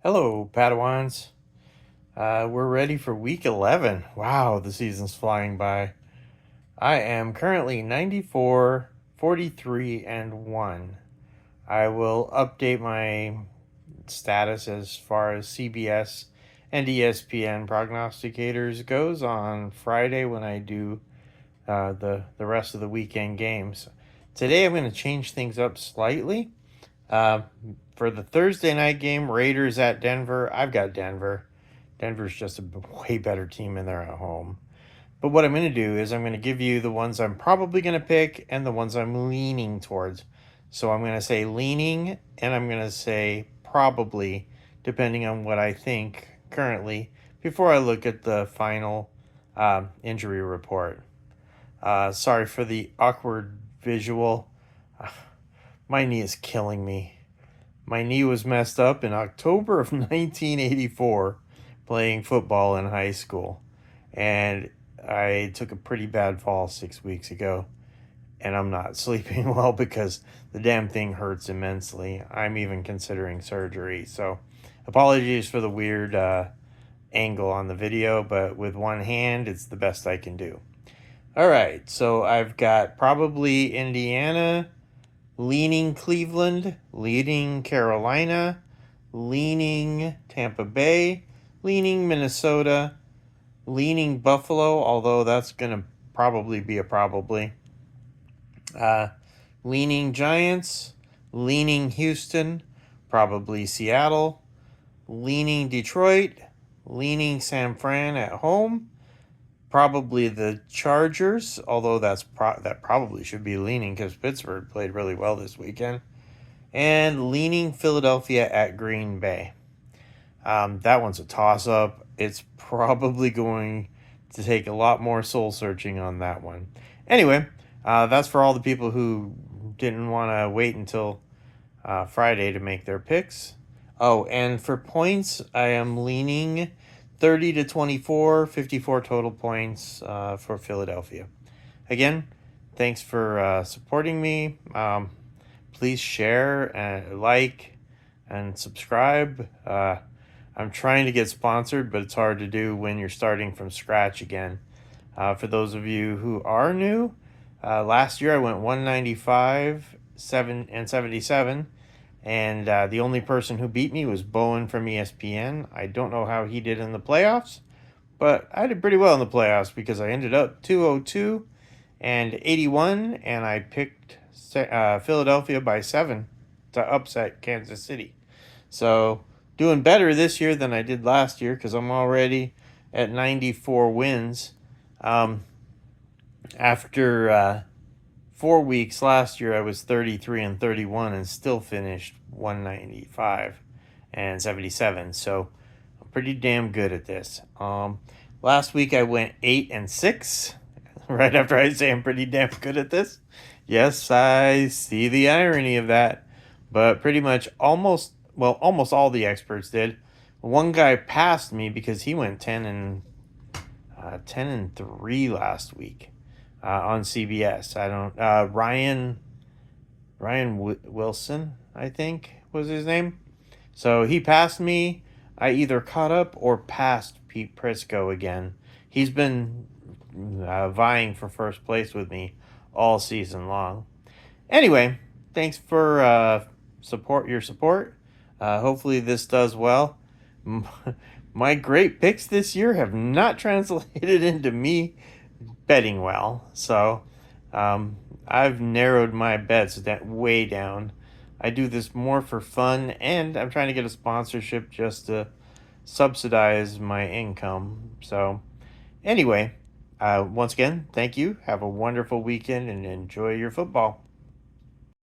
Hello, Padawans. We're ready for week 11. Wow, the season's flying by. I am currently 94, 43, and 1. I will update my status as far as CBS and ESPN prognosticators goes on Friday when I do the rest of the weekend games. Today I'm going to change things up slightly. Uh, for the Thursday night game, Raiders at Denver, I've got Denver. Denver's just a way better team and they're at home. But what I'm going to do is I'm going to give you the ones I'm probably going to pick and the ones I'm leaning towards. So I'm going to say leaning and I'm going to say probably, depending on what I think currently, before I look at the final injury report. Sorry for the awkward visual. My knee is killing me. My knee was messed up in October of 1984 playing football in high school. And I took a pretty bad fall 6 weeks ago. And I'm not sleeping well because the damn thing hurts immensely. I'm even considering surgery. So apologies for the weird angle on the video, but with one hand, it's the best I can do. All right, so I've got probably Indiana, leaning Cleveland, leaning Carolina, leaning Tampa Bay, leaning Minnesota, leaning Buffalo, although that's going to probably be a probably. Leaning Giants, leaning Houston, probably Seattle, leaning Detroit, leaning San Fran at home, probably the Chargers, although that probably should be leaning because Pittsburgh played really well this weekend, and leaning Philadelphia at Green Bay. That one's a toss-up. It's probably going to take a lot more soul-searching on that one. Anyway, that's for all the people who didn't want to wait until Friday to make their picks. Oh, and for points, I am leaning 30 to 24, 54 total points for Philadelphia. Again, thanks for supporting me. Please share, like, and subscribe. I'm trying to get sponsored, but it's hard to do when you're starting from scratch again. For those of you who are new, last year I went 195, 77. And the only person who beat me was Bowen from ESPN. I don't know how he did in the playoffs, but I did pretty well in the playoffs because I ended up 202 and 81, and I picked Philadelphia by 7 to upset Kansas City. So doing better this year than I did last year because I'm already at 94 wins. After 4 weeks last year, I was 33 and 31 and still finished 195 and 77. So I'm pretty damn good at this. Last week I went 8 and 6. Right after I say I'm pretty damn good at this. Yes, I see the irony of that. But pretty much almost all the experts did. One guy passed me because he went 10 and 3 last week. On CBS. I don't Ryan Wilson, I think was his name. So he passed me. I either caught up or passed Pete Prisco again. He's been vying for first place with me all season long. Anyway, thanks for your support. Hopefully this does well. My great picks this year have not translated into me betting well. So I've narrowed my bets way down. I do this more for fun, and I'm trying to get a sponsorship just to subsidize my income. So anyway, once again, thank you. Have a wonderful weekend and enjoy your football.